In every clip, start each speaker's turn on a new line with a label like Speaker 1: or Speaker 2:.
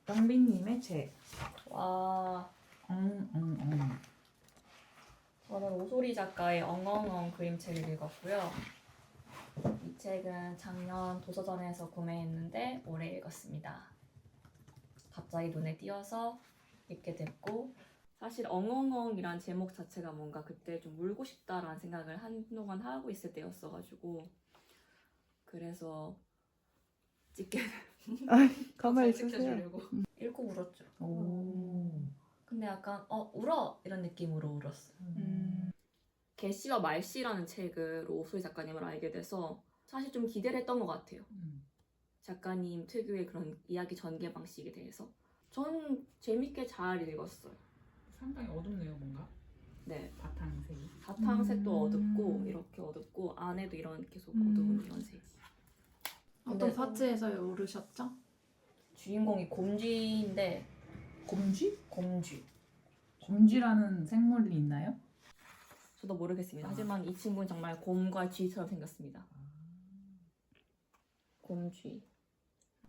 Speaker 1: 영빈님의 책.
Speaker 2: 와, 저는 오소리 작가의 엉엉엉 그림책을 읽었고요. 이 책은 작년 도서전에서 구매했는데 올해 읽었습니다. 갑자기 눈에 띄어서 읽게 됐고, 사실 엉엉엉이란 제목 자체가 뭔가 그때 좀 울고 싶다라는 생각을 한동안 하고 있을 때였어가지고, 그래서 찍게
Speaker 1: 가만히
Speaker 2: 잘
Speaker 1: 있으세요.
Speaker 2: 지켜주려고 읽고 울었죠.
Speaker 1: 오.
Speaker 2: 근데 약간 울어 이런 느낌으로 울었어요. 개씨와 말씨라는 책을 오소리 작가님을 알게 돼서 사실 좀 기대를 했던 것 같아요. 작가님 특유의 그런 이야기 전개 방식에 대해서 전 재밌게 잘 읽었어요.
Speaker 3: 상당히 어둡네요, 뭔가.
Speaker 2: 네,
Speaker 3: 바탕색이.
Speaker 2: 바탕색도 어둡고 이렇게 어둡고 안에도 이런 계속 어두운 이런 색.
Speaker 4: 어떤
Speaker 2: 근데
Speaker 4: 파트에서 오르셨죠?
Speaker 2: 주인공이 곰쥐인데
Speaker 1: 곰쥐?
Speaker 2: 곰쥐.
Speaker 1: 곰쥐라는 생물이 있나요?
Speaker 2: 저도 모르겠습니다. 하지만 이 친구는 정말 곰과 쥐처럼 생겼습니다. 곰쥐.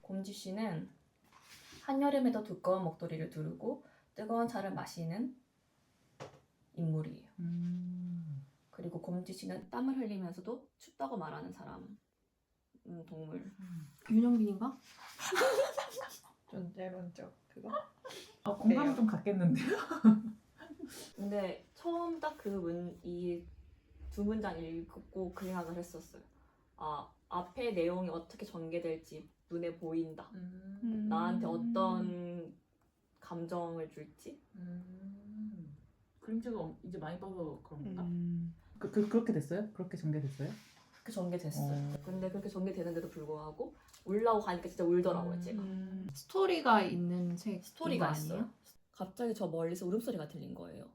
Speaker 2: 곰쥐 씨는 한여름에도 두꺼운 목도리를 두르고 뜨거운 차를 마시는 인물이에요. 그리고 곰쥐 씨는 땀을 흘리면서도 춥다고 말하는 사람. 동물.
Speaker 4: 윤영빈인가?
Speaker 2: 존재론적 그거?
Speaker 1: 공감이 좀 갔겠는데요?
Speaker 2: 근데 처음 딱 이 두 문장 읽고 그 생각을 했었어요. 앞에 내용이 어떻게 전개될지 눈에 보인다. 나한테 어떤 감정을 줄지.
Speaker 3: 그림책을 이제 많이 봐서 그런 건가?
Speaker 1: 그렇게 됐어요? 그렇게 전개됐어요?
Speaker 2: 그렇게 전개됐어요. 근데 그렇게 전개되는데도 불구하고 울라고 가니까 진짜 울더라고요, 제가.
Speaker 4: 스토리가 있는 책
Speaker 2: 스토리가
Speaker 4: 아니에요?
Speaker 2: 있어요. 갑자기 저 멀리서 울음소리가 들린 거예요.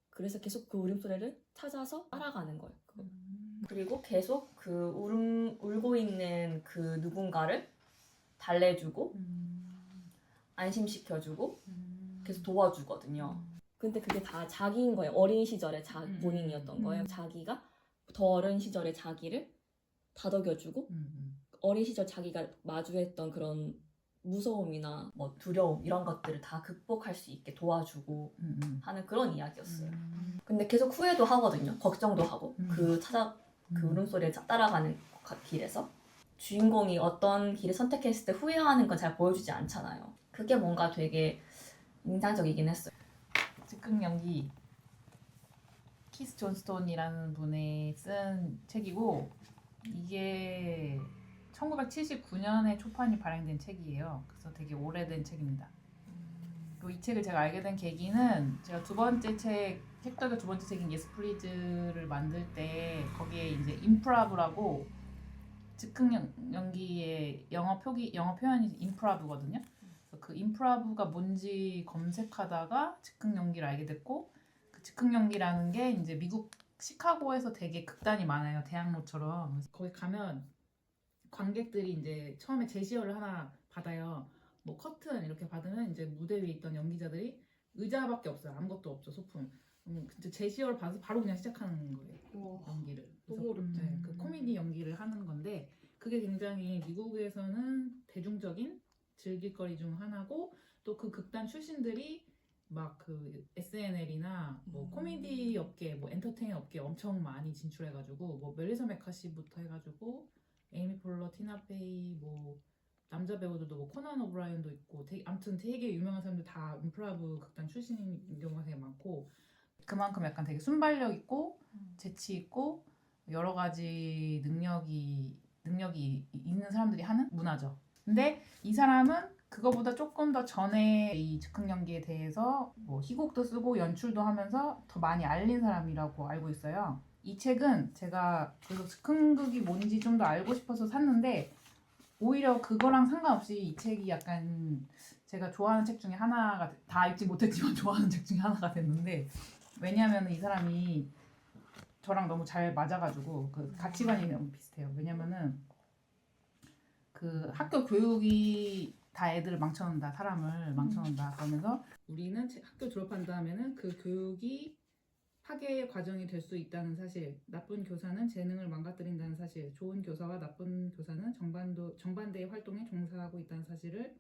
Speaker 2: 그래서 계속 그 울음소리를 찾아서 따라가는 거예요. 그리고 계속 그 울고 있는 그 누군가를 달래주고 안심시켜주고 계속 도와주거든요. 근데 그게 다 자기인 거예요. 어린 시절의 본인이었던 거예요. 자기가 더 어린 시절의 자기를 다독여주고 어린 시절 자기가 마주했던 그런 무서움이나 뭐 두려움 이런 것들을 다 극복할 수 있게 도와주고 하는 그런 이야기였어요. 근데 계속 후회도 하거든요. 걱정도 하고 그 울음소리를 따라가는 길에서 주인공이 어떤 길을 선택했을 때 후회하는 건 잘 보여주지 않잖아요. 그게 뭔가 되게 인상적이긴 했어요.
Speaker 1: 즉흥 연기 키스 존스톤이라는 분이 쓴 책이고 이게 1979년에 초판이 발행된 책이에요. 그래서 되게 오래된 책입니다. 그리고 이 책을 제가 알게 된 계기는 제가 두 번째 책, 헥터의 두 번째 책인 예스 플리즈를 만들 때 거기에 이제 임프라브라고 즉흥 연기의 영어 표현이 임프라브거든요. 그래서 그 임프라브가 뭔지 검색하다가 즉흥 연기를 알게 됐고 그 즉흥 연기라는 게 이제 미국 시카고에서 되게 극단이 많아요. 대학로처럼. 그래서 거기 가면 관객들이 이제 처음에 제시어를 하나 받아요. 뭐 커튼 이렇게 받으면 이제 무대 위에 있던 연기자들이 의자밖에 없어요. 아무것도 없죠. 소품. 근데 제시어를 받아서 바로 그냥 시작하는 거예요. 연기를.
Speaker 2: 너무 어렵다.
Speaker 1: 네, 그 코미디 연기를 하는 건데 그게 굉장히 미국에서는 대중적인 즐길거리 중 하나고 또 그 극단 출신들이 막 그 SNL이나 뭐 코미디 업계, 뭐 엔터테인 업계 엄청 많이 진출해가지고 뭐 멜리사 메카시부터 해가지고 에이미 폴러, 티나 페이, 뭐 남자 배우들도 뭐 코난 오브라이언도 있고 아무튼 되게 유명한 사람들 다 임프라브 극단 출신인 경우가 되게 많고 그만큼 약간 되게 순발력 있고 재치 있고 여러 가지 능력이 있는 사람들이 하는 문화죠. 근데 이 사람은 그거보다 조금 더 전에 이 즉흥 연기에 대해서 뭐 희곡도 쓰고 연출도 하면서 더 많이 알린 사람이라고 알고 있어요. 이 책은 제가 그래서 즉흥극이 뭔지 좀 더 알고 싶어서 샀는데 오히려 그거랑 상관없이 이 책이 약간 제가 좋아하는 책 중에 하나가 다 읽지 못했지만 좋아하는 책 중에 하나가 됐는데 왜냐하면 이 사람이 저랑 너무 잘 맞아가지고 그 가치관이 너무 비슷해요. 왜냐면은 그 학교 교육이 다 애들을 망쳐놓는다, 사람을 망쳐놓는다 그러면서 우리는 학교 졸업한 다음에는 그 교육이 파괴의 과정이 될 수 있다는 사실, 나쁜 교사는 재능을 망가뜨린다는 사실, 좋은 교사와 나쁜 교사는 정반대의 활동에 종사하고 있다는 사실을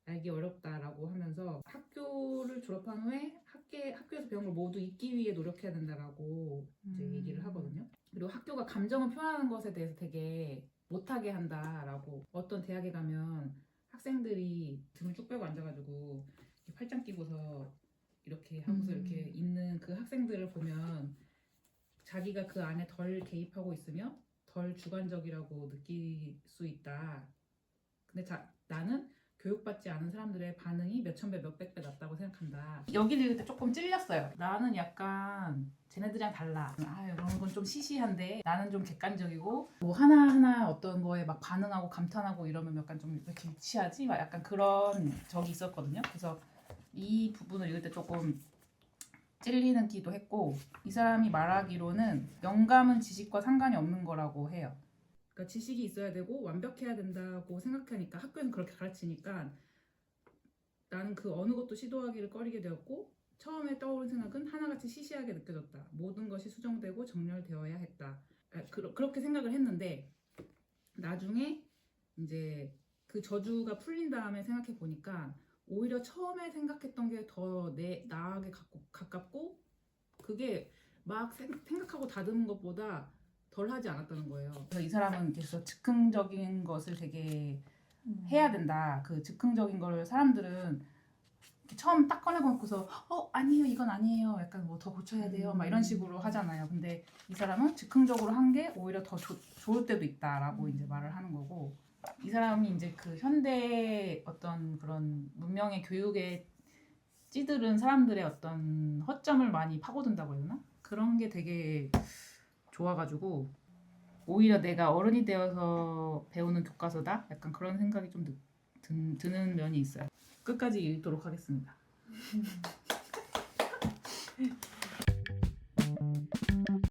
Speaker 1: 알기 어렵다라고 하면서 학교를 졸업한 후에 학교에서 배운 걸 모두 잊기 위해 노력해야 된다라고 이제 얘기를 하거든요. 그리고 학교가 감정을 표현하는 것에 대해서 되게 못하게 한다라고. 어떤 대학에 가면 학생들이 등을 쭉 빼고 앉아가지고 이렇게 팔짱 끼고서 이렇게 하고서 이렇게 있는 그 학생들을 보면 자기가 그 안에 덜 개입하고 있으며 덜 주관적이라고 느낄 수 있다. 근데 나는 교육받지 않은 사람들의 반응이 몇천 배, 몇백 배 낫다고 생각한다. 여기를 읽을 때 조금 찔렸어요. 나는 약간 쟤네들이랑 달라. 이런 건 좀 시시한데 나는 좀 객관적이고 뭐 하나하나 어떤 거에 막 반응하고 감탄하고 이러면 약간 좀 왜 이렇게 유치하지? 막 약간 그런 적이 있었거든요. 그래서 이 부분을 읽을 때 조금 찔리는 기도 했고, 이 사람이 말하기로는 영감은 지식과 상관이 없는 거라고 해요. 그러니까 지식이 있어야 되고 완벽해야 된다고 생각하니까 학교에서 그렇게 가르치니까 나는 그 어느 것도 시도하기를 꺼리게 되었고 처음에 떠오른 생각은 하나같이 시시하게 느껴졌다. 모든 것이 수정되고 정렬되어야 했다. 그렇게 생각을 했는데 나중에 이제 그 저주가 풀린 다음에 생각해 보니까 오히려 처음에 생각했던 게 더 나에게 가깝고 그게 막 생각하고 다듬은 것보다 덜 하지 않았다는 거예요. 그래서 이 사람은 계속 즉흥적인 것을 되게 해야 된다. 그 즉흥적인 걸 사람들은 처음 딱 꺼내놓고서 아니에요, 이건 아니에요, 약간 뭐 더 고쳐야 돼요, 막 이런 식으로 하잖아요. 근데 이 사람은 즉흥적으로 한 게 오히려 더 좋을 때도 있다라고 이제 말을 하는 거고, 이 사람이 이제 그 현대 어떤 그런 문명의 교육에 찌들은 사람들의 어떤 허점을 많이 파고든다고 해야 되나? 그런 게 되게 좋아가지고 오히려 내가 어른이 되어서 배우는 교과서다? 약간 그런 생각이 좀 드는 면이 있어요. 끝까지 읽도록 하겠습니다.